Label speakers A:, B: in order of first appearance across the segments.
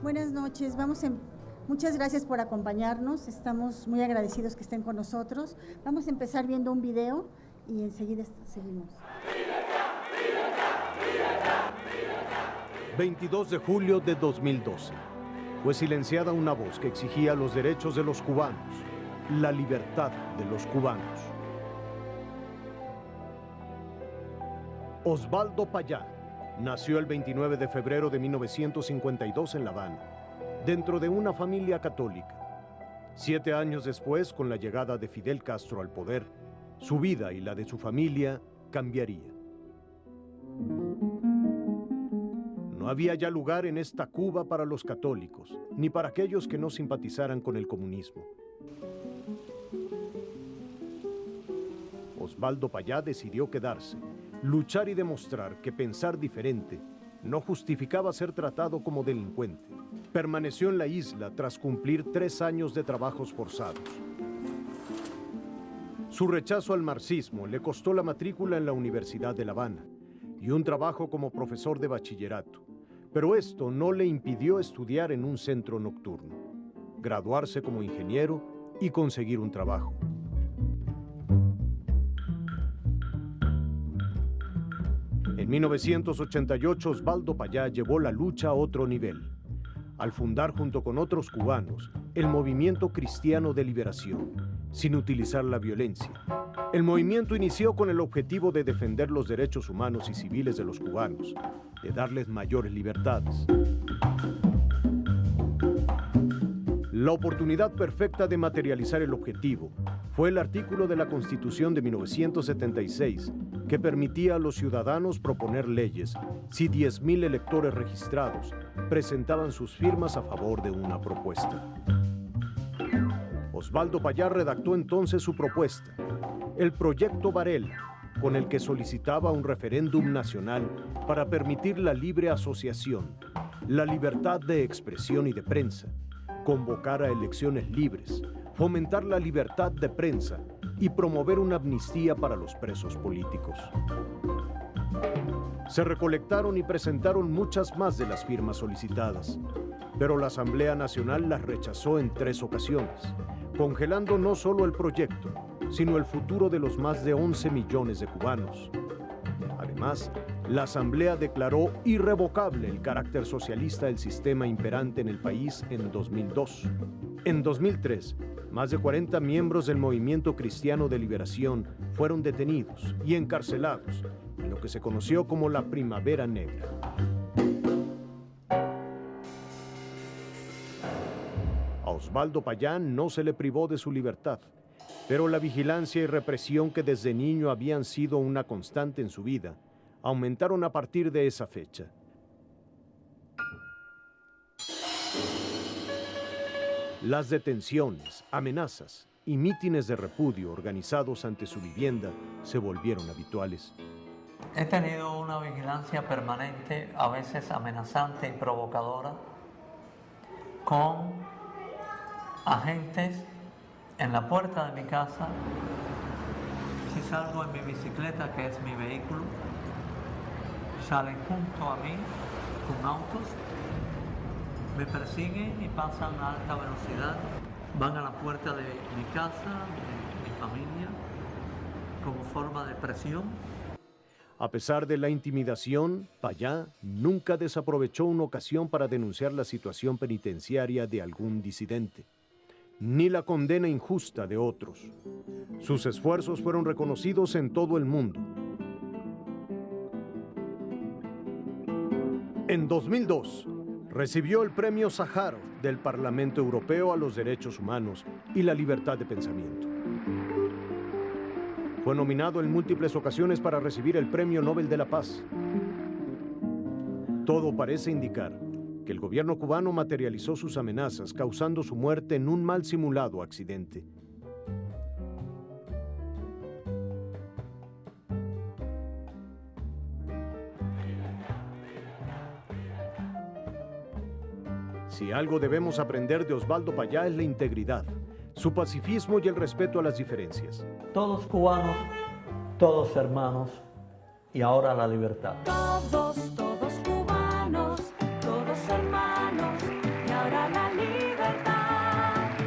A: Buenas noches, muchas gracias por acompañarnos, estamos muy agradecidos que estén con nosotros. Vamos a empezar viendo un video y enseguida seguimos.
B: 22 de julio de 2012. Fue silenciada una voz que exigía los derechos de los cubanos, la libertad de los cubanos. Osvaldo Payá nació el 29 de febrero de 1952 en La Habana, dentro de una familia católica. 7 años después, con la llegada de Fidel Castro al poder, su vida y la de su familia cambiaría. No había ya lugar en esta Cuba para los católicos, ni para aquellos que no simpatizaran con el comunismo. Osvaldo Payá decidió quedarse, luchar y demostrar que pensar diferente no justificaba ser tratado como delincuente. Permaneció en la isla tras cumplir 3 años de trabajos forzados. Su rechazo al marxismo le costó la matrícula en la Universidad de La Habana y un trabajo como profesor de bachillerato, pero esto no le impidió estudiar en un centro nocturno, graduarse como ingeniero y conseguir un trabajo. En 1988, Osvaldo Payá llevó la lucha a otro nivel, al fundar junto con otros cubanos el Movimiento Cristiano de Liberación, sin utilizar la violencia. El movimiento inició con el objetivo de defender los derechos humanos y civiles de los cubanos, de darles mayores libertades. La oportunidad perfecta de materializar el objetivo fue el artículo de la Constitución de 1976 que permitía a los ciudadanos proponer leyes si 10.000 electores registrados presentaban sus firmas a favor de una propuesta. Osvaldo Payá redactó entonces su propuesta, el Proyecto Varela, con el que solicitaba un referéndum nacional para permitir la libre asociación, la libertad de expresión y de prensa, convocar a elecciones libres, fomentar la libertad de prensa y promover una amnistía para los presos políticos. Se recolectaron y presentaron muchas más de las firmas solicitadas, pero la Asamblea Nacional las rechazó en 3 ocasiones, congelando no solo el proyecto, sino el futuro de los más de 11 millones de cubanos. Además, la Asamblea declaró irrevocable el carácter socialista del sistema imperante en el país en 2002. En 2003, más de 40 miembros del Movimiento Cristiano de Liberación fueron detenidos y encarcelados en lo que se conoció como la Primavera Negra. A Osvaldo Payá no se le privó de su libertad, pero la vigilancia y represión que desde niño habían sido una constante en su vida, aumentaron a partir de esa fecha. Las detenciones, amenazas y mítines de repudio organizados ante su vivienda se volvieron habituales.
C: He tenido una vigilancia permanente, a veces amenazante y provocadora, con agentes en la puerta de mi casa. Si salgo en mi bicicleta, que es mi vehículo, salen junto a mí con autos, me persiguen y pasan a alta velocidad, van a la puerta de mi casa, de mi familia, como forma de presión.
B: A pesar de la intimidación, Payá nunca desaprovechó una ocasión para denunciar la situación penitenciaria de algún disidente, ni la condena injusta de otros. Sus esfuerzos fueron reconocidos en todo el mundo. En 2002, recibió el Premio Sájarov del Parlamento Europeo a los Derechos Humanos y la Libertad de Pensamiento. Fue nominado en múltiples ocasiones para recibir el Premio Nobel de la Paz. Todo parece indicar que el gobierno cubano materializó sus amenazas, causando su muerte en un mal simulado accidente. Si algo debemos aprender de Osvaldo Payá es la integridad, su pacifismo y el respeto a las diferencias.
C: Todos cubanos, todos hermanos, y ahora la libertad.
D: Todos cubanos, todos hermanos,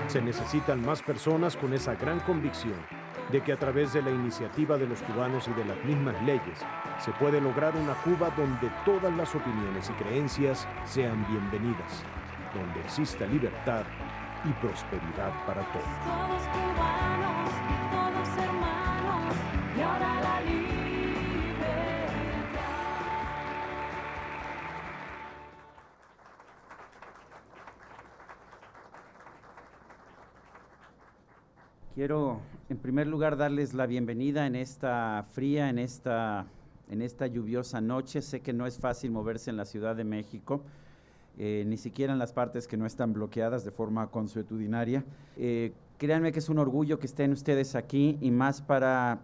B: Se necesitan más personas con esa gran convicción de que a través de la iniciativa de los cubanos y de las mismas leyes se puede lograr una Cuba donde todas las opiniones y creencias sean bienvenidas, donde exista libertad y prosperidad para todos.
D: Todos cubanos, todos hermanos, y ahora la libertad.
E: Quiero, en primer lugar, darles la bienvenida en esta fría, en esta lluviosa noche. Sé que no es fácil moverse en la Ciudad de México, ni siquiera en las partes que no están bloqueadas de forma consuetudinaria. Créanme que es un orgullo que estén ustedes aquí, y más para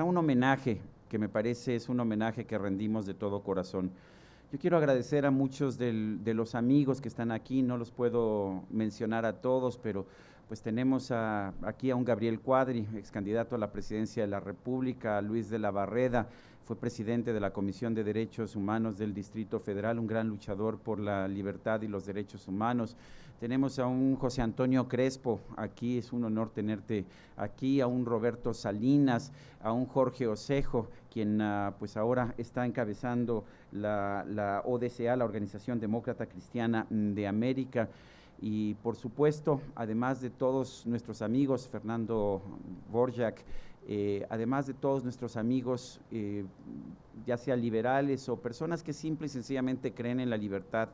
E: un homenaje, que me parece es un homenaje que rendimos de todo corazón. Yo quiero agradecer a muchos de los amigos que están aquí, no los puedo mencionar a todos, pero pues tenemos aquí a un Gabriel Cuadri, ex candidato a la presidencia de la República, a Luis de la Barreda, fue presidente de la Comisión de Derechos Humanos del Distrito Federal, un gran luchador por la libertad y los derechos humanos. Tenemos a un José Antonio Crespo, aquí es un honor tenerte aquí, a un Roberto Salinas, a un Jorge Osejo, quien pues ahora está encabezando la ODCA, la Organización Demócrata Cristiana de América. Y por supuesto, además de todos nuestros amigos, Fernando Borjak, además de todos nuestros amigos, ya sea liberales o personas que simple y sencillamente creen en la libertad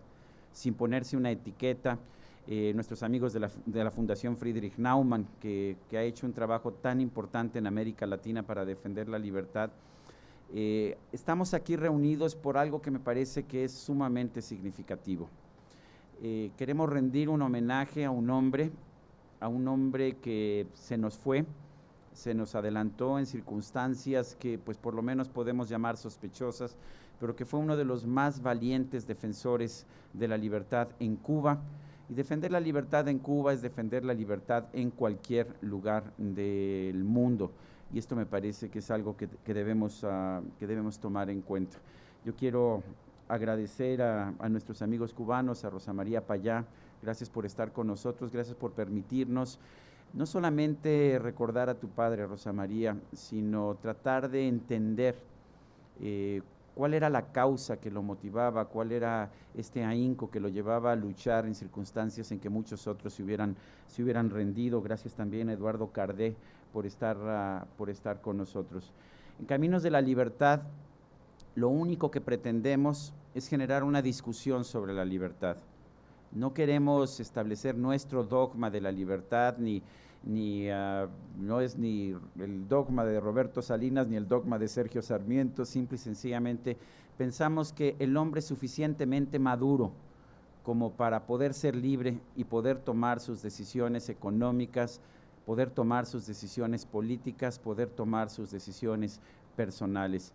E: sin ponerse una etiqueta, nuestros amigos de la Fundación Friedrich Naumann, que ha hecho un trabajo tan importante en América Latina para defender la libertad. Estamos aquí reunidos por algo que me parece que es sumamente significativo. Queremos rendir un homenaje a un hombre que se nos fue, se nos adelantó en circunstancias que pues por lo menos podemos llamar sospechosas, pero que fue uno de los más valientes defensores de la libertad en Cuba. Y defender la libertad en Cuba es defender la libertad en cualquier lugar del mundo, y esto me parece que es algo que debemos tomar en cuenta. Yo quiero agradecer a nuestros amigos cubanos, a Rosa María Payá, gracias por estar con nosotros, gracias por permitirnos no solamente recordar a tu padre, Rosa María, sino tratar de entender cuál era la causa que lo motivaba, cuál era este ahínco que lo llevaba a luchar en circunstancias en que muchos otros se hubieran rendido. Gracias también a Eduardo Cardé por estar con nosotros. En Caminos de la Libertad, lo único que pretendemos es generar una discusión sobre la libertad. No queremos establecer nuestro dogma de la libertad, no es ni el dogma de Roberto Salinas ni el dogma de Sergio Sarmiento. Simple y sencillamente pensamos que el hombre es suficientemente maduro como para poder ser libre y poder tomar sus decisiones económicas, poder tomar sus decisiones políticas, poder tomar sus decisiones personales.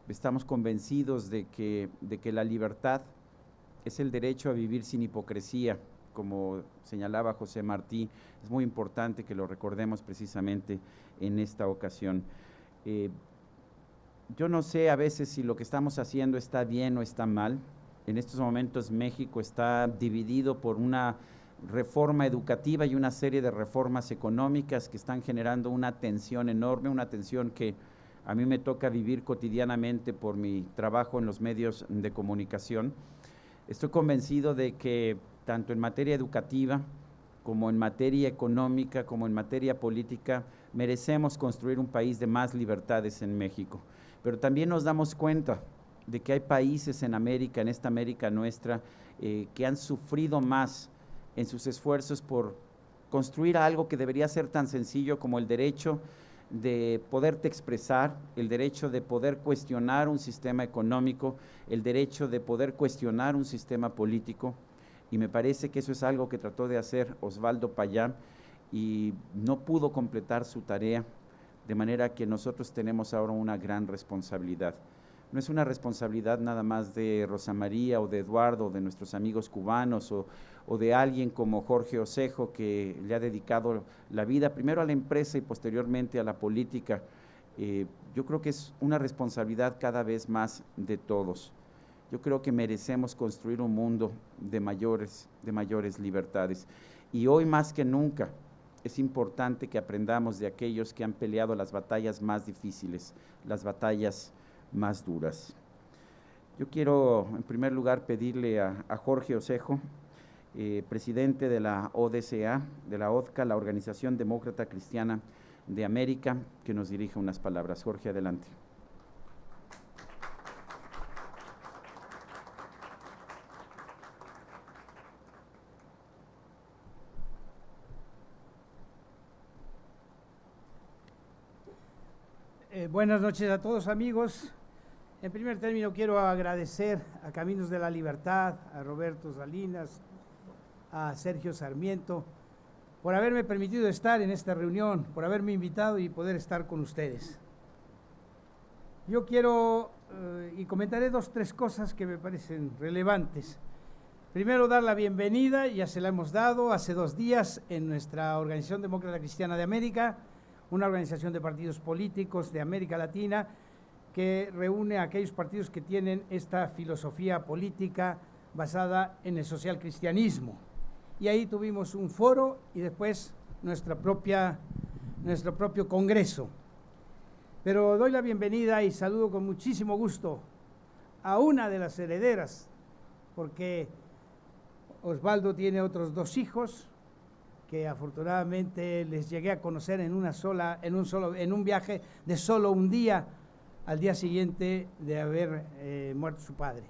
E: Estamos convencidos de que la libertad es el derecho a vivir sin hipocresía, como señalaba José Martí. Es muy importante que lo recordemos precisamente en esta ocasión. Yo no sé a veces si lo que estamos haciendo está bien o está mal. En estos momentos México está dividido por una reforma educativa y una serie de reformas económicas que están generando una tensión enorme, una tensión que a mí me toca vivir cotidianamente por mi trabajo en los medios de comunicación. Estoy convencido de que tanto en materia educativa, como en materia económica, como en materia política, merecemos construir un país de más libertades en México. Pero también nos damos cuenta de que hay países en América, en esta América nuestra, que han sufrido más en sus esfuerzos por construir algo que debería ser tan sencillo como el derecho de poderte expresar, el derecho de poder cuestionar un sistema económico, el derecho de poder cuestionar un sistema político. Y me parece que eso es algo que trató de hacer Osvaldo Payá y no pudo completar su tarea, de manera que nosotros tenemos ahora una gran responsabilidad. No es una responsabilidad nada más de Rosa María o de Eduardo o de nuestros amigos cubanos o de alguien como Jorge Osejo, que le ha dedicado la vida primero a la empresa y posteriormente a la política. Yo creo que es una responsabilidad cada vez más de todos. Yo creo que merecemos construir un mundo de mayores libertades. Y hoy más que nunca es importante que aprendamos de aquellos que han peleado las batallas más difíciles, las batallas más duras. Yo quiero en primer lugar pedirle a Jorge Osejo, presidente de la ODCA, de la ODCA, la Organización Demócrata Cristiana de América, que nos dirija unas palabras. Jorge, adelante.
F: Buenas noches a todos, amigos. En primer término quiero agradecer a Caminos de la Libertad, a Roberto Salinas, a Sergio Sarmiento, por haberme permitido estar en esta reunión, por haberme invitado y poder estar con ustedes. Yo quiero, y comentaré tres cosas que me parecen relevantes. Primero, dar la bienvenida, ya se la hemos dado hace 2 días en nuestra Organización Demócrata Cristiana de América, una organización de partidos políticos de América Latina que reúne a aquellos partidos que tienen esta filosofía política basada en el social cristianismo. Y ahí tuvimos un foro y después nuestro propio congreso. Pero doy la bienvenida y saludo con muchísimo gusto a una de las herederas, porque Osvaldo tiene otros 2 hijos, que afortunadamente les llegué a conocer en un viaje de solo un día, al día siguiente de haber muerto su padre.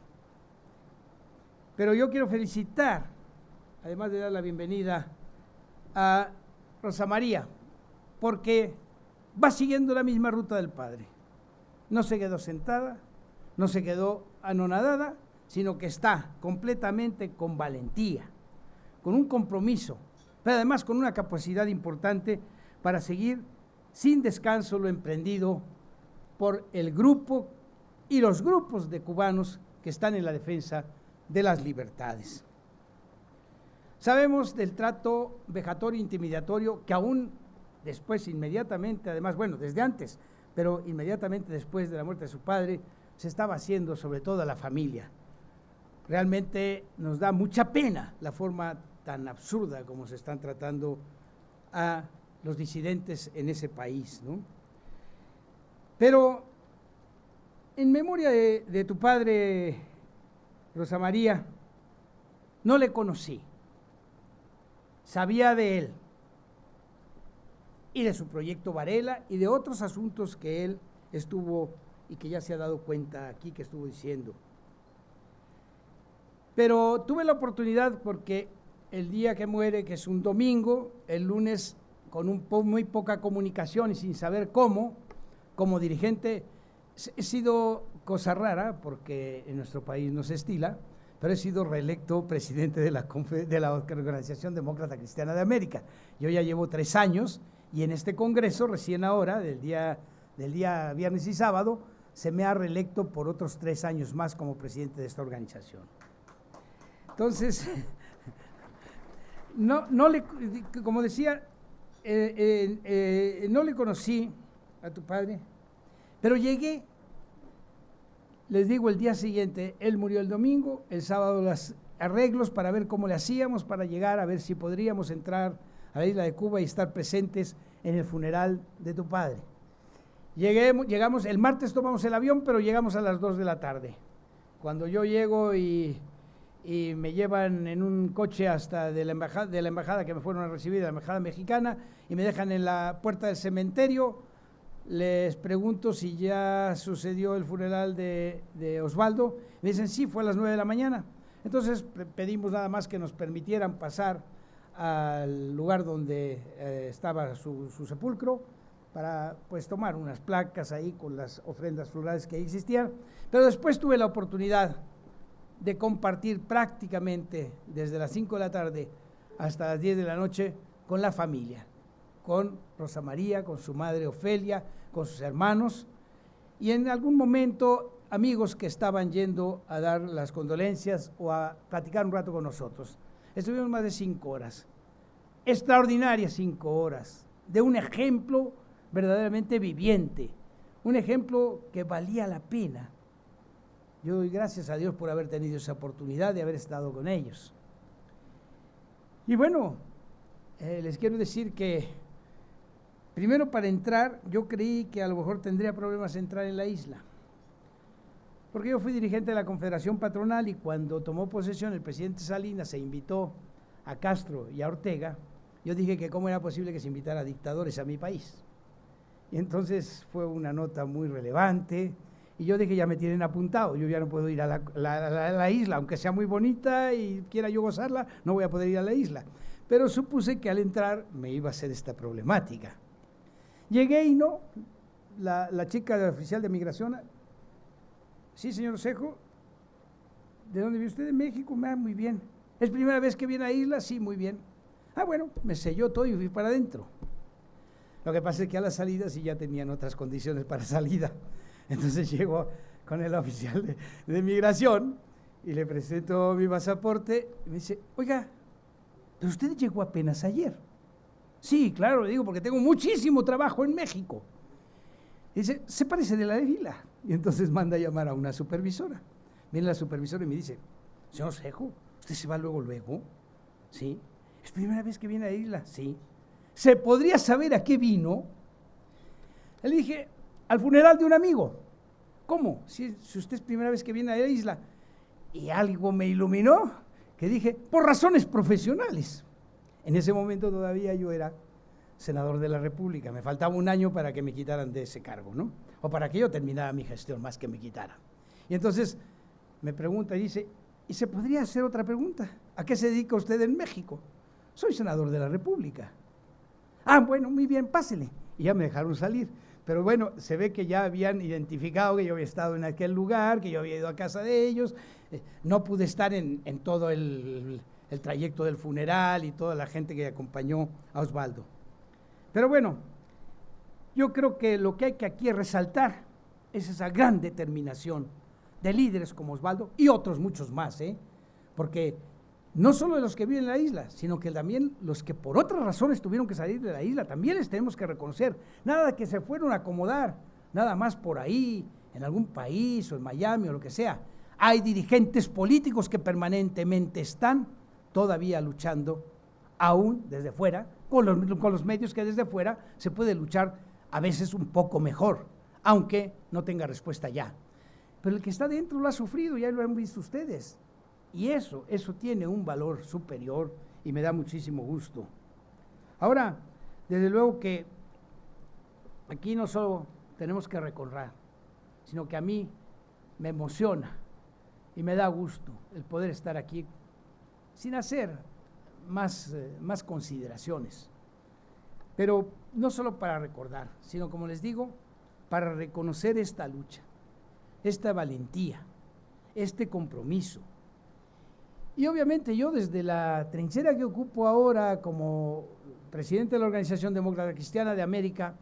F: Pero yo quiero felicitar, además de dar la bienvenida, a Rosa María, porque va siguiendo la misma ruta del padre. No se quedó sentada, no se quedó anonadada, sino que está completamente con valentía, con un compromiso, pero además con una capacidad importante para seguir sin descanso lo emprendido por el grupo y los grupos de cubanos que están en la defensa de las libertades. Sabemos del trato vejatorio e intimidatorio que aún después, inmediatamente, además, bueno, desde antes, pero inmediatamente después de la muerte de su padre, se estaba haciendo sobre todo a la familia. Realmente nos da mucha pena la forma tan absurda como se están tratando a los disidentes en ese país, ¿no? Pero en memoria de tu padre, Rosa María, no le conocí, sabía de él y de su proyecto Varela y de otros asuntos que él estuvo y que ya se ha dado cuenta aquí que estuvo diciendo. Pero tuve la oportunidad porque el día que muere, que es un domingo, el lunes, con muy poca comunicación y sin saber cómo, como dirigente, he sido cosa rara, porque en nuestro país no se estila, pero he sido reelecto presidente de la Organización Demócrata Cristiana de América. Yo ya llevo 3 años y en este congreso, recién ahora, del día viernes y sábado, se me ha reelecto por otros 3 años más como presidente de esta organización. Entonces, como decía, no le conocí a tu padre, pero llegué, les digo, el día siguiente, él murió el domingo, el sábado los arreglos para ver cómo le hacíamos para llegar, a ver si podríamos entrar a la isla de Cuba y estar presentes en el funeral de tu padre. Llegamos, el martes tomamos el avión, pero llegamos a las 2 de la tarde. Cuando yo llego y me llevan en un coche hasta de la embajada que me fueron a recibir, de la embajada mexicana, y me dejan en la puerta del cementerio, les pregunto si ya sucedió el funeral de Osvaldo, me dicen sí, fue a las 9 de la mañana. Entonces pedimos nada más que nos permitieran pasar al lugar donde estaba su sepulcro, para pues tomar unas placas ahí con las ofrendas florales que existían, pero después tuve la oportunidad de compartir prácticamente desde las 5 de la tarde hasta las 10 de la noche con la familia, con Rosa María, con su madre Ofelia, con sus hermanos, y en algún momento amigos que estaban yendo a dar las condolencias o a platicar un rato con nosotros. Estuvimos más de 5 horas, extraordinarias 5 horas, de un ejemplo verdaderamente viviente, un ejemplo que valía la pena. Yo doy gracias a Dios por haber tenido esa oportunidad de haber estado con ellos. Y bueno, les quiero decir que, primero para entrar, yo creí que a lo mejor tendría problemas entrar en la isla. Porque yo fui dirigente de la Confederación Patronal y cuando tomó posesión el presidente Salinas se invitó a Castro y a Ortega, yo dije que cómo era posible que se invitara a dictadores a mi país. Y entonces fue una nota muy relevante y yo dije, ya me tienen apuntado, yo ya no puedo ir a la isla, aunque sea muy bonita y quiera yo gozarla, no voy a poder ir a la isla. Pero supuse que al entrar me iba a ser esta problemática. Llegué y no, la chica oficial de migración, sí, señor Osejo, ¿de dónde vive usted? De México, muy bien. ¿Es primera vez que viene a isla? Sí, muy bien. Ah, bueno, me selló todo y fui para adentro. Lo que pasa es que a la salida sí ya tenían otras condiciones para salida. Entonces llego con el oficial de migración y le presento mi pasaporte y me dice, oiga, pero usted llegó apenas ayer. Sí, claro, le digo, porque tengo muchísimo trabajo en México. Y dice, se parece de la isla. Y entonces manda a llamar a una supervisora. Viene la supervisora y me dice, señor Osejo, ¿usted se va luego? Sí. ¿Es primera vez que viene a la isla? Sí. ¿Se podría saber a qué vino? Le dije, al funeral de un amigo. ¿Cómo? Si usted es primera vez que viene a la isla. Y algo me iluminó, que dije, por razones profesionales. En ese momento todavía yo era senador de la República, me faltaba un año para que me quitaran de ese cargo, ¿no? O para que yo terminara mi gestión, más que me quitaran. Y entonces me pregunta y dice, ¿y se podría hacer otra pregunta? ¿A qué se dedica usted en México? Soy senador de la República. Ah, bueno, muy bien, pásele. Y ya me dejaron salir. Pero bueno, se ve que ya habían identificado que yo había estado en aquel lugar, que yo había ido a casa de ellos. No pude estar en todo el trayecto del funeral y toda la gente que acompañó a Osvaldo. Pero bueno, yo creo que lo que hay que aquí resaltar es esa gran determinación de líderes como Osvaldo y otros muchos más, porque no solo de los que viven en la isla, sino que también los que por otras razones tuvieron que salir de la isla, también les tenemos que reconocer. Nada de que se fueron a acomodar, nada más por ahí, en algún país o en Miami o lo que sea. Hay dirigentes políticos que permanentemente están todavía luchando, aún desde fuera, con los medios que desde fuera se puede luchar a veces un poco mejor, aunque no tenga respuesta ya. Pero el que está dentro lo ha sufrido, ya lo han visto ustedes. Y eso tiene un valor superior y me da muchísimo gusto. Ahora, desde luego que aquí no solo tenemos que recordar, sino que a mí me emociona y me da gusto el poder estar aquí sin hacer más consideraciones. Pero no solo para recordar, sino como les digo, para reconocer esta lucha, esta valentía, este compromiso. Y obviamente yo desde la trinchera que ocupo ahora como presidente de la Organización Demócrata Cristiana de América,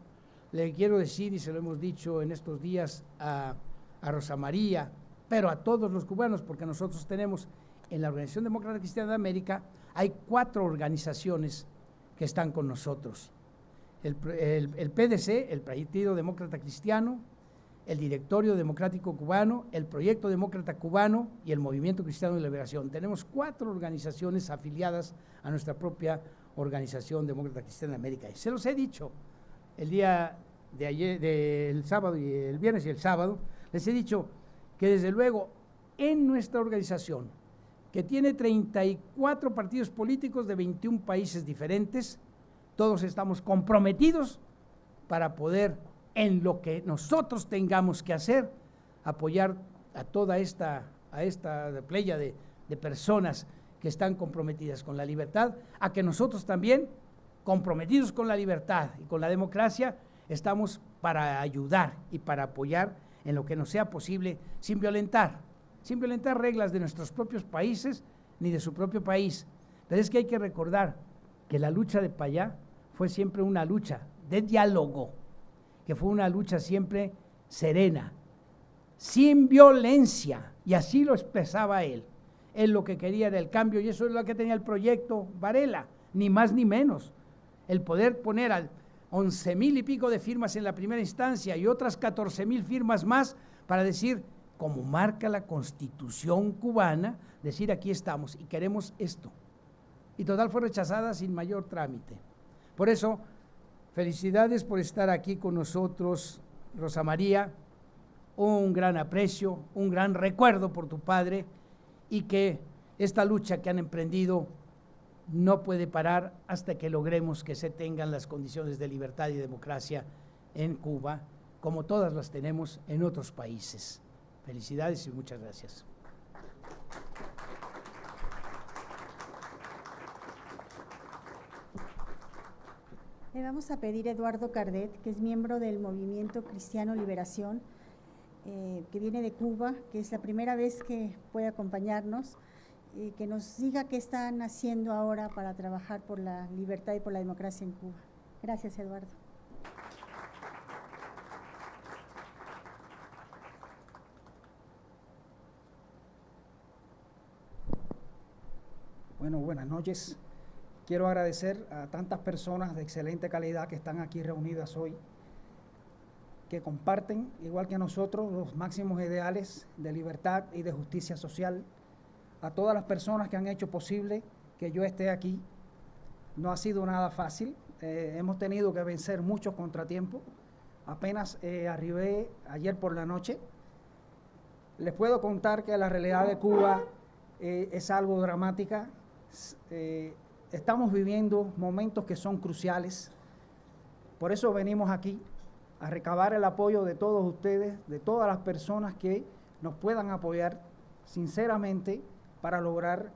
F: le quiero decir, y se lo hemos dicho en estos días a Rosa María, pero a todos los cubanos, porque nosotros tenemos en la Organización Demócrata Cristiana de América, hay 4 organizaciones que están con nosotros. El PDC, el Partido Demócrata Cristiano, el Directorio Democrático Cubano, el Proyecto Demócrata Cubano y el Movimiento Cristiano de Liberación. Tenemos 4 organizaciones afiliadas a nuestra propia Organización Demócrata Cristiana de América. Y se los he dicho el día de ayer, del sábado y el viernes y el sábado, les he dicho que desde luego en nuestra organización, que tiene 34 partidos políticos de 21 países diferentes, todos estamos comprometidos para poder, en lo que nosotros tengamos que hacer, apoyar a toda esta playa de personas que están comprometidas con la libertad, a que nosotros también, comprometidos con la libertad y con la democracia, estamos para ayudar y para apoyar en lo que nos sea posible, sin violentar reglas de nuestros propios países ni de su propio país. Pero es que hay que recordar que la lucha de Payá fue siempre una lucha de diálogo, que fue una lucha siempre serena, sin violencia, y así lo expresaba él. Él lo que quería era el cambio, y eso es lo que tenía el proyecto Varela, ni más ni menos. El poder poner a 11,000 y pico de firmas en la primera instancia y otras 14,000 firmas más para decir, como marca la Constitución cubana, decir aquí estamos y queremos esto. y total fue rechazada sin mayor trámite. Por eso, felicidades por estar aquí con nosotros, Rosa María, un gran aprecio, un gran recuerdo por tu padre, y que esta lucha que han emprendido no puede parar hasta que logremos que se tengan las condiciones de libertad y democracia en Cuba, como todas las tenemos en otros países. Felicidades y muchas gracias.
A: Le vamos a pedir a Eduardo Cardet, que es miembro del Movimiento Cristiano Liberación, que viene de Cuba, que es la primera vez que puede acompañarnos, que nos diga qué están haciendo ahora para trabajar por la libertad y por la democracia en Cuba. Gracias, Eduardo.
G: Bueno, buenas noches. Quiero agradecer a tantas personas de excelente calidad que están aquí reunidas hoy, que comparten, igual que nosotros, los máximos ideales de libertad y de justicia social. A todas las personas que han hecho posible que yo esté aquí. No ha sido nada fácil, hemos tenido que vencer muchos contratiempos. Apenas arribé ayer por la noche. Les puedo contar que la realidad de Cuba es algo dramática. Estamos viviendo momentos que son cruciales. Por eso venimos aquí a recabar el apoyo de todos ustedes, de todas las personas que nos puedan apoyar sinceramente para lograr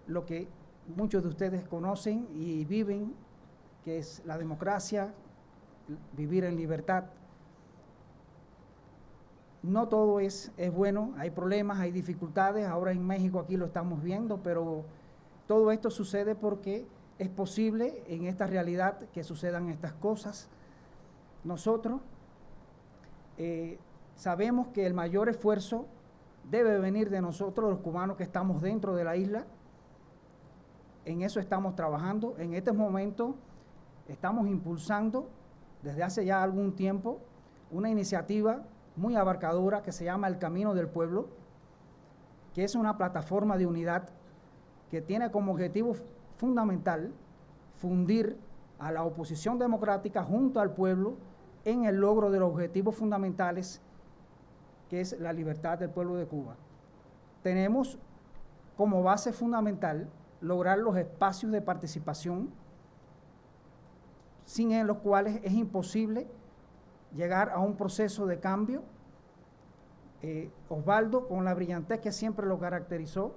G: lo que muchos de ustedes conocen y viven, que es la democracia, vivir en libertad. No todo es bueno, hay problemas, hay dificultades. Ahora en México aquí lo estamos viendo, pero todo esto sucede porque es posible en esta realidad que sucedan estas cosas. Nosotros sabemos que el mayor esfuerzo debe venir de nosotros, los cubanos que estamos dentro de la isla. En eso estamos trabajando. En este momento estamos impulsando desde hace ya algún tiempo una iniciativa muy abarcadora que se llama El Camino del Pueblo, que es una plataforma de unidad que tiene como objetivo fundamental fundir a la oposición democrática junto al pueblo en el logro de los objetivos fundamentales, que es la libertad del pueblo de Cuba. Tenemos como base fundamental lograr los espacios de participación sin los cuales es imposible llegar a un proceso de cambio. Osvaldo, con la brillantez que siempre lo caracterizó,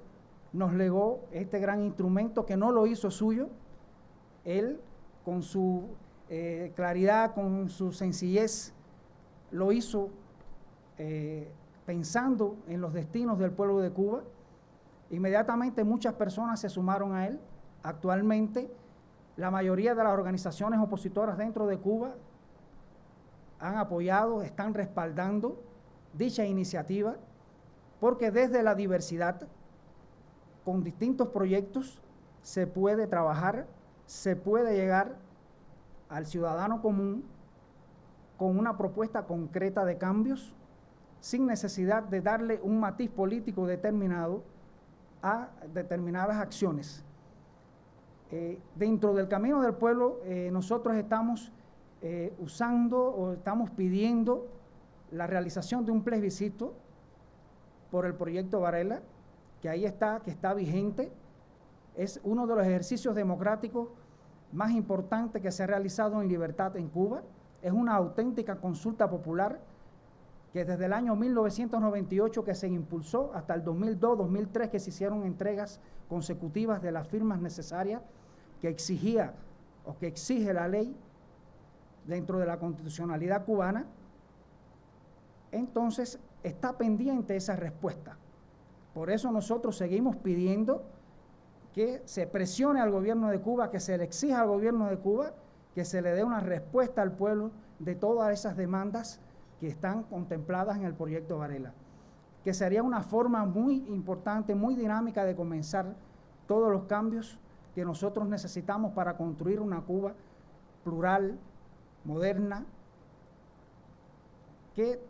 G: nos legó este gran instrumento que no lo hizo suyo. Él, con su claridad, con su sencillez, lo hizo pensando en los destinos del pueblo de Cuba. Inmediatamente muchas personas se sumaron a él. Actualmente, la mayoría de las organizaciones opositoras dentro de Cuba han apoyado, están respaldando dicha iniciativa, porque desde la diversidad, con distintos proyectos, se puede trabajar, se puede llegar al ciudadano común con una propuesta concreta de cambios, sin necesidad de darle un matiz político determinado a determinadas acciones. Dentro del Camino del Pueblo, nosotros estamos usando o estamos pidiendo la realización de un plebiscito por el proyecto Varela, que ahí está, que está vigente. Es uno de los ejercicios democráticos más importantes que se ha realizado en libertad en Cuba. Es una auténtica consulta popular que desde el año 1998 que se impulsó hasta el 2002, 2003 que se hicieron entregas consecutivas de las firmas necesarias que exigía o que exige la ley dentro de la constitucionalidad cubana. Entonces está pendiente esa respuesta. Por eso nosotros seguimos pidiendo que se presione al gobierno de Cuba, que se le exija al gobierno de Cuba que se le dé una respuesta al pueblo de todas esas demandas que están contempladas en el proyecto Varela, que sería una forma muy importante, muy dinámica de comenzar todos los cambios que nosotros necesitamos para construir una Cuba plural, moderna, que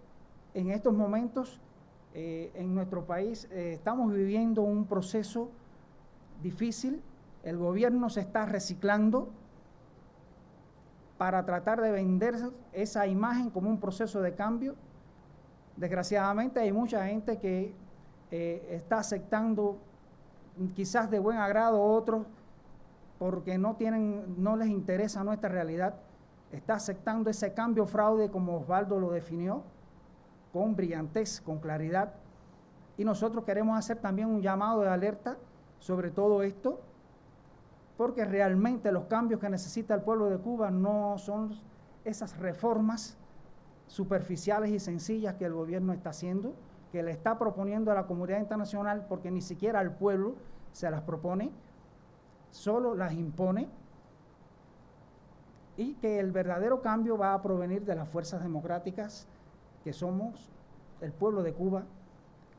G: en estos momentos en nuestro país estamos viviendo un proceso difícil el gobierno se está reciclando para tratar de vender esa imagen como un proceso de cambio. Desgraciadamente hay mucha gente que está aceptando, quizás de buen agrado, otros porque no les interesa nuestra realidad, está aceptando ese cambio fraude como Osvaldo lo definió, con brillantez, con claridad. Y nosotros queremos hacer también un llamado de alerta sobre todo esto, porque realmente los cambios que necesita el pueblo de Cuba no son esas reformas superficiales y sencillas que el gobierno está haciendo, que le está proponiendo a la comunidad internacional, porque ni siquiera al pueblo se las propone, solo las impone, y que el verdadero cambio va a provenir de las fuerzas democráticas, que somos el pueblo de Cuba,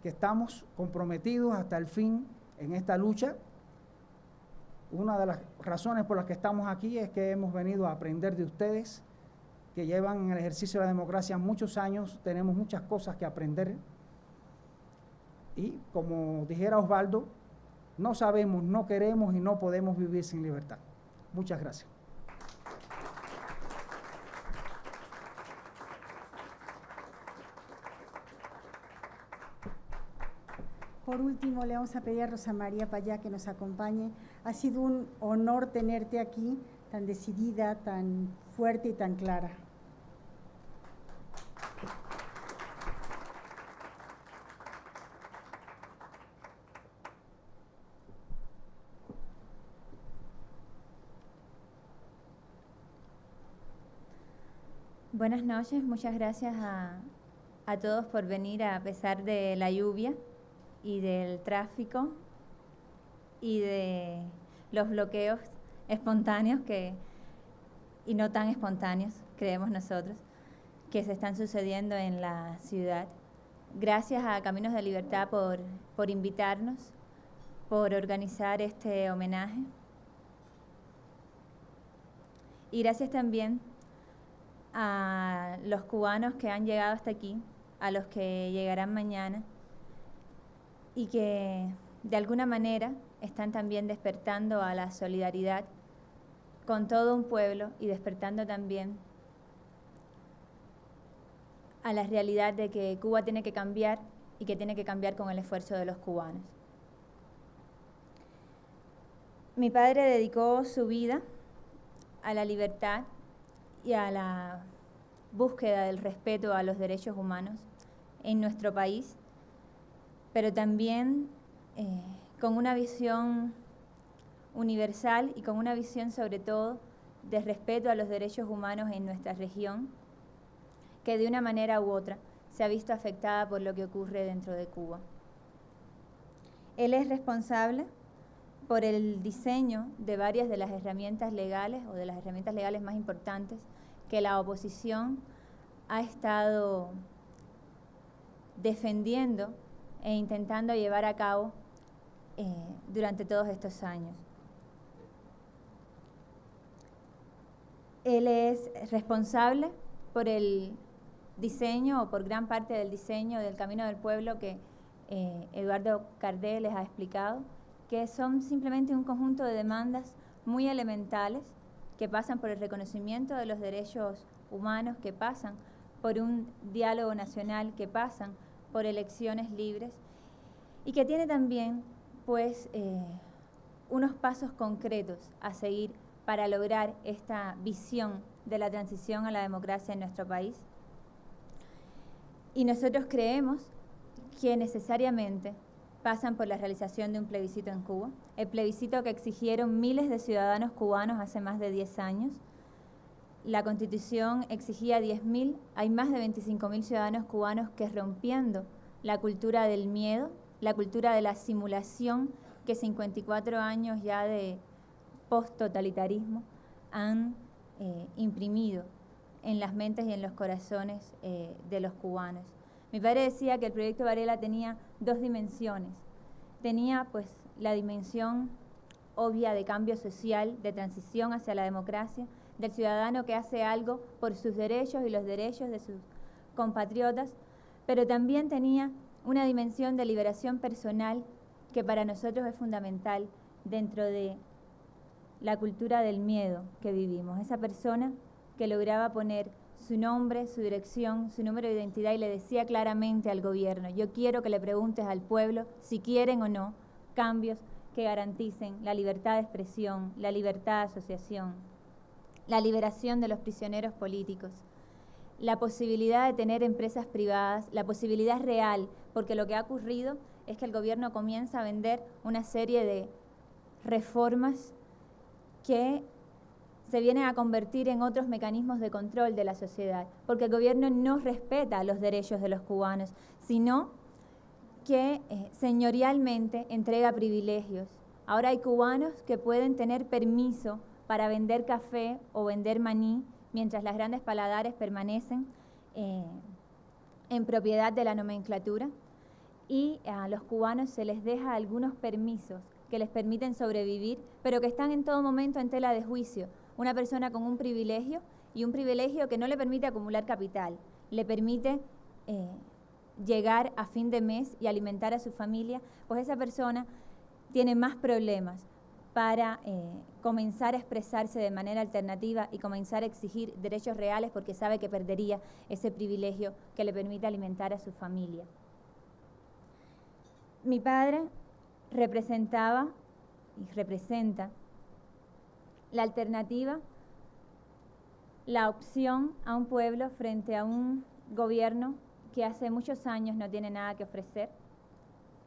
G: que estamos comprometidos hasta el fin en esta lucha. Una de las razones por las que estamos aquí es que hemos venido a aprender de ustedes, que llevan en el ejercicio de la democracia muchos años, tenemos muchas cosas que aprender. Y como dijera Osvaldo, no sabemos, no queremos y no podemos vivir sin libertad. Muchas gracias.
A: Por último, le vamos a pedir a Rosa María Payá que nos acompañe. Ha sido un honor tenerte aquí, tan decidida, tan fuerte y tan clara.
H: Buenas noches, muchas gracias a todos por venir a pesar de la lluvia y del tráfico y de los bloqueos espontáneos y no tan espontáneos, creemos nosotros, que se están sucediendo en la ciudad. Gracias a Caminos de Libertad por invitarnos, por organizar este homenaje. Y gracias también a los cubanos que han llegado hasta aquí, a los que llegarán mañana y que de alguna manera están también despertando a la solidaridad con todo un pueblo y despertando también a la realidad de que Cuba tiene que cambiar y que tiene que cambiar con el esfuerzo de los cubanos. Mi padre dedicó su vida a la libertad y a la búsqueda del respeto a los derechos humanos en nuestro país, pero también con una visión universal y con una visión sobre todo de respeto a los derechos humanos en nuestra región, que de una manera u otra se ha visto afectada por lo que ocurre dentro de Cuba. Él es responsable por el diseño de varias de las herramientas legales o de las herramientas legales más importantes que la oposición ha estado defendiendo e intentando llevar a cabo durante todos estos años. Él es responsable por el diseño o por gran parte del diseño del Camino del Pueblo que Eduardo Cardé les ha explicado, que son simplemente un conjunto de demandas muy elementales que pasan por el reconocimiento de los derechos humanos, que pasan por un diálogo nacional, que pasan por elecciones libres y que tiene también pues unos pasos concretos a seguir para lograr esta visión de la transición a la democracia en nuestro país. Y nosotros creemos que necesariamente pasan por la realización de un plebiscito en Cuba, el plebiscito que exigieron miles de ciudadanos cubanos hace más de 10 años. La Constitución exigía 10.000, hay más de 25.000 ciudadanos cubanos que rompiendo la cultura del miedo, la cultura de la simulación que 54 años ya de post-totalitarismo han imprimido en las mentes y en los corazones de los cubanos. Mi padre decía que el proyecto Varela tenía dos dimensiones. Tenía pues la dimensión obvia de cambio social, de transición hacia la democracia, del ciudadano que hace algo por sus derechos y los derechos de sus compatriotas, pero también tenía una dimensión de liberación personal que para nosotros es fundamental dentro de la cultura del miedo que vivimos. Esa persona que lograba poner su nombre, su dirección, su número de identidad y le decía claramente al gobierno: yo quiero que le preguntes al pueblo si quieren o no cambios que garanticen la libertad de expresión, la libertad de asociación, la liberación de los prisioneros políticos, la posibilidad de tener empresas privadas, la posibilidad real, porque lo que ha ocurrido es que el gobierno comienza a vender una serie de reformas que se vienen a convertir en otros mecanismos de control de la sociedad, porque el gobierno no respeta los derechos de los cubanos, sino que señorialmente entrega privilegios. Ahora hay cubanos que pueden tener permiso para vender café o vender maní, mientras las grandes paladares permanecen en propiedad de la nomenclatura, y a los cubanos se les deja algunos permisos que les permiten sobrevivir, pero que están en todo momento en tela de juicio. Una persona con un privilegio, y un privilegio que no le permite acumular capital, le permite llegar a fin de mes y alimentar a su familia, pues esa persona tiene más problemas para comenzar a expresarse de manera alternativa y comenzar a exigir derechos reales, porque sabe que perdería ese privilegio que le permite alimentar a su familia. Mi padre representaba y representa la alternativa, la opción a un pueblo frente a un gobierno que hace muchos años no tiene nada que ofrecer,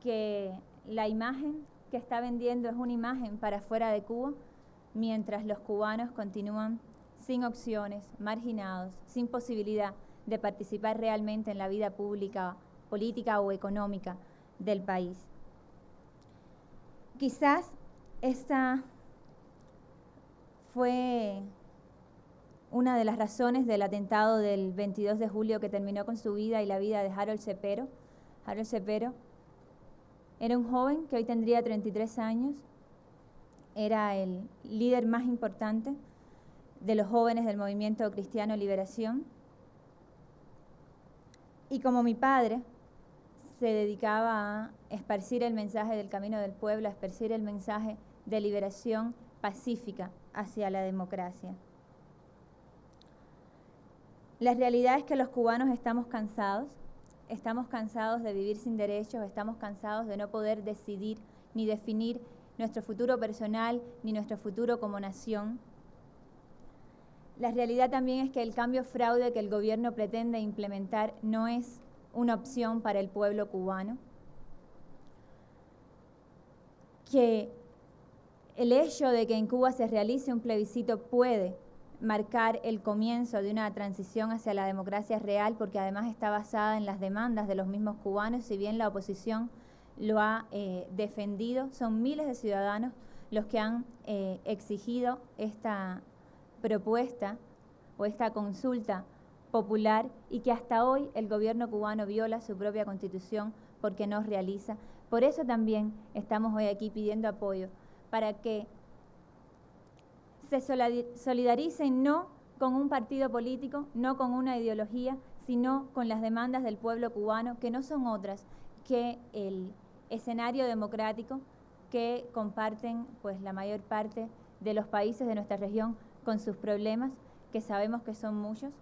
H: que la imagen que está vendiendo es una imagen para fuera de Cuba, mientras los cubanos continúan sin opciones, marginados, sin posibilidad de participar realmente en la vida pública, política o económica del país. Quizás esta fue una de las razones del atentado del 22 de julio que terminó con su vida y la vida de Harold Cepero. Harold Cepero era un joven que hoy tendría 33 años, era el líder más importante de los jóvenes del movimiento Cristiano Liberación, y como mi padre se dedicaba a esparcir el mensaje del camino del pueblo, a esparcir el mensaje de liberación pacífica hacia la democracia. La realidad es que los cubanos estamos cansados de vivir sin derechos, estamos cansados de no poder decidir ni definir nuestro futuro personal ni nuestro futuro como nación. La realidad también es que el cambio fraude que el gobierno pretende implementar no es una opción para el pueblo cubano, que el hecho de que en Cuba se realice un plebiscito puede marcar el comienzo de una transición hacia la democracia real, porque además está basada en las demandas de los mismos cubanos. Si bien la oposición lo ha defendido, son miles de ciudadanos los que han exigido esta propuesta o esta consulta popular, y que hasta hoy el gobierno cubano viola su propia constitución porque no realiza. Por eso también estamos hoy aquí pidiendo apoyo para que se solidaricen no con un partido político, no con una ideología, sino con las demandas del pueblo cubano, que no son otras que el escenario democrático que comparten pues la mayor parte de los países de nuestra región, con sus problemas, que sabemos que son muchos,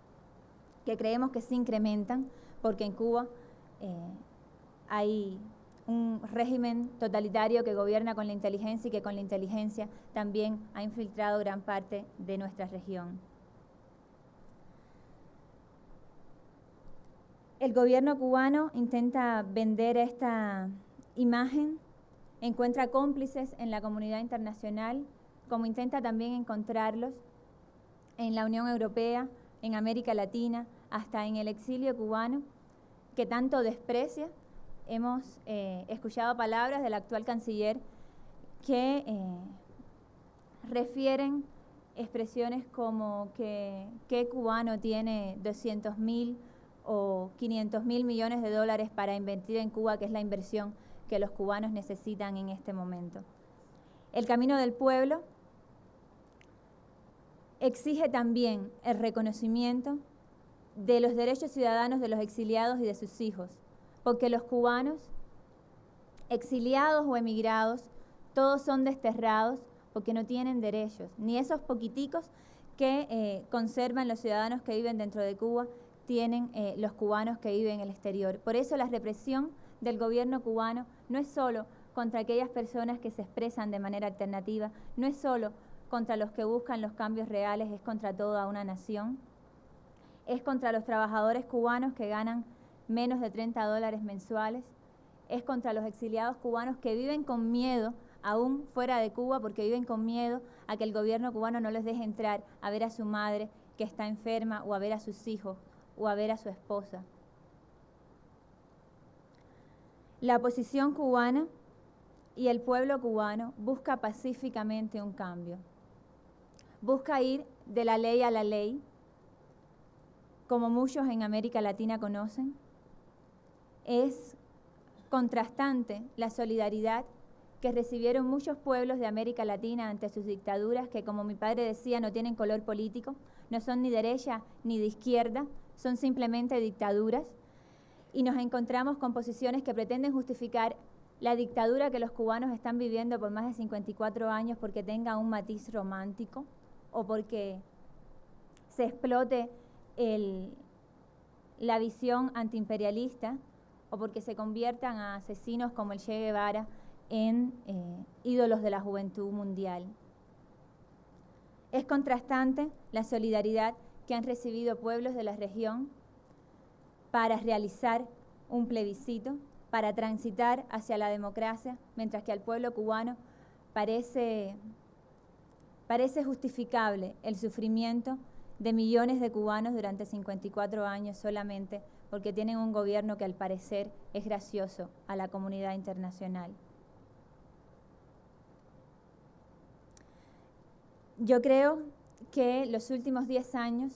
H: que creemos que se incrementan, porque en Cuba hay un régimen totalitario que gobierna con la inteligencia y que con la inteligencia también ha infiltrado gran parte de nuestra región. El gobierno cubano intenta vender esta imagen, encuentra cómplices en la comunidad internacional, como intenta también encontrarlos en la Unión Europea, en América Latina, hasta en el exilio cubano, que tanto desprecia. Hemos escuchado palabras del actual canciller que refieren expresiones como que ¿qué cubano tiene 200.000 o 500.000 millones de dólares para invertir en Cuba, que es la inversión que los cubanos necesitan en este momento? El camino del pueblo exige también el reconocimiento de los derechos ciudadanos de los exiliados y de sus hijos, porque los cubanos, exiliados o emigrados, todos son desterrados porque no tienen derechos, ni esos poquiticos que conservan los ciudadanos que viven dentro de Cuba, tienen los cubanos que viven en el exterior. Por eso la represión del gobierno cubano no es solo contra aquellas personas que se expresan de manera alternativa, no es solo contra los que buscan los cambios reales, es contra toda una nación, es contra los trabajadores cubanos que ganan menos de $30 mensuales, es contra los exiliados cubanos que viven con miedo, aún fuera de Cuba, porque viven con miedo a que el gobierno cubano no les deje entrar a ver a su madre que está enferma, o a ver a sus hijos, o a ver a su esposa. La oposición cubana y el pueblo cubano busca pacíficamente un cambio. Busca ir de la ley a la ley, como muchos en América Latina conocen. Es contrastante la solidaridad que recibieron muchos pueblos de América Latina ante sus dictaduras, que, como mi padre decía, no tienen color político, no son ni derecha ni de izquierda, son simplemente dictaduras, y nos encontramos con posiciones que pretenden justificar la dictadura que los cubanos están viviendo por más de 54 años porque tenga un matiz romántico o porque se explote la visión antiimperialista o porque se conviertan a asesinos como el Che Guevara en ídolos de la juventud mundial. Es contrastante la solidaridad que han recibido pueblos de la región para realizar un plebiscito, para transitar hacia la democracia, mientras que al pueblo cubano parece justificable el sufrimiento de millones de cubanos durante 54 años solamente porque tienen un gobierno que al parecer es gracioso a la comunidad internacional. Yo creo que los últimos 10 años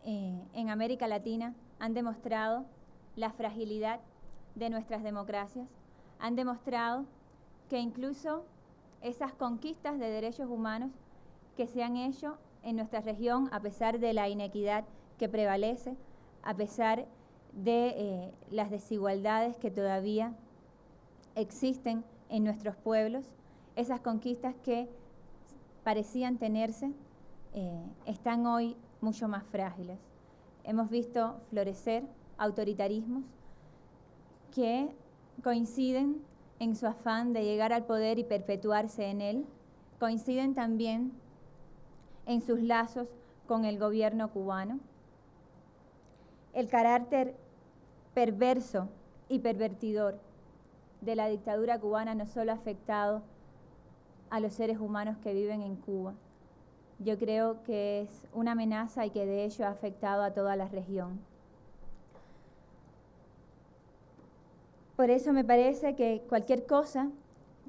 H: en América Latina han demostrado la fragilidad de nuestras democracias, han demostrado que incluso esas conquistas de derechos humanos que se han hecho en nuestra región, a pesar de la inequidad que prevalece, a pesar de las desigualdades que todavía existen en nuestros pueblos, esas conquistas que parecían tenerse, están hoy mucho más frágiles. Hemos visto florecer autoritarismos que coinciden en su afán de llegar al poder y perpetuarse en él, coinciden también en sus lazos con el gobierno cubano. El carácter perverso y pervertidor de la dictadura cubana no solo ha afectado a los seres humanos que viven en Cuba, yo creo que es una amenaza y que de hecho ha afectado a toda la región. Por eso me parece que cualquier cosa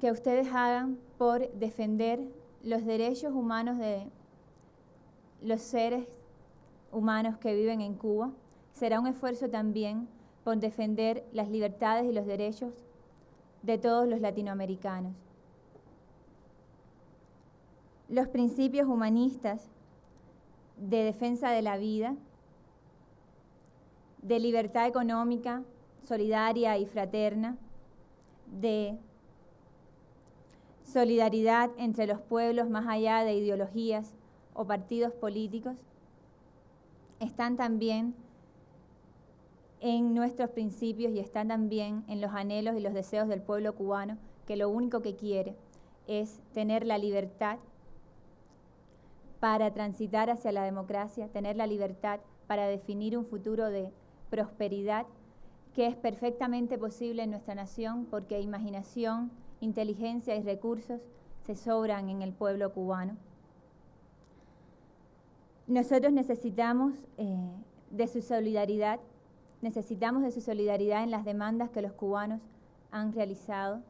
H: que ustedes hagan por defender los derechos humanos de los seres humanos que viven en Cuba será un esfuerzo también por defender las libertades y los derechos de todos los latinoamericanos. Los principios humanistas de defensa de la vida, de libertad económica, solidaria y fraterna, de solidaridad entre los pueblos más allá de ideologías o partidos políticos, están también en nuestros principios y están también en los anhelos y los deseos del pueblo cubano, que lo único que quiere es tener la libertad para transitar hacia la democracia, tener la libertad para definir un futuro de prosperidad que es perfectamente posible en nuestra nación porque imaginación, inteligencia y recursos se sobran en el pueblo cubano. Nosotros necesitamos de su solidaridad en las demandas que los cubanos han realizado,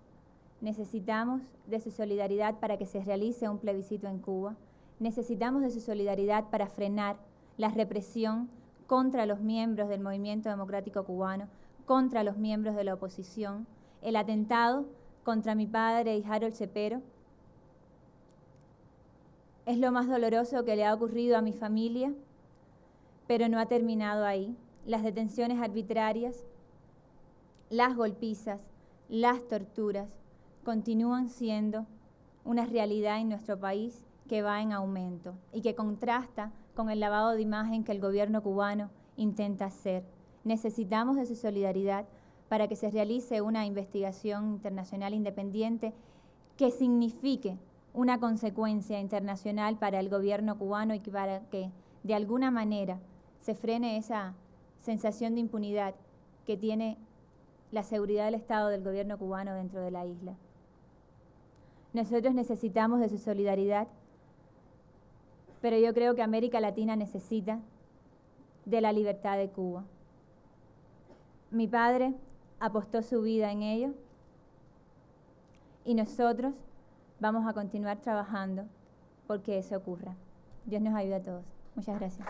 H: necesitamos de su solidaridad para que se realice un plebiscito en Cuba, necesitamos de su solidaridad para frenar la represión contra los miembros del movimiento democrático cubano, contra los miembros de la oposición, el atentado contra mi padre y Harold Cepero. Es lo más doloroso que le ha ocurrido a mi familia, pero no ha terminado ahí. Las detenciones arbitrarias, las golpizas, las torturas continúan siendo una realidad en nuestro país que va en aumento y que contrasta con el lavado de imagen que el gobierno cubano intenta hacer. Necesitamos de su solidaridad para que se realice una investigación internacional independiente que signifique una consecuencia internacional para el gobierno cubano y para que de alguna manera se frene esa sensación de impunidad que tiene la seguridad del Estado del gobierno cubano dentro de la isla. Nosotros necesitamos de su solidaridad, pero yo creo que América Latina necesita de la libertad de Cuba. Mi padre apostó su vida en ello y nosotros vamos a continuar trabajando porque eso ocurra. Dios nos ayude a todos. Muchas gracias.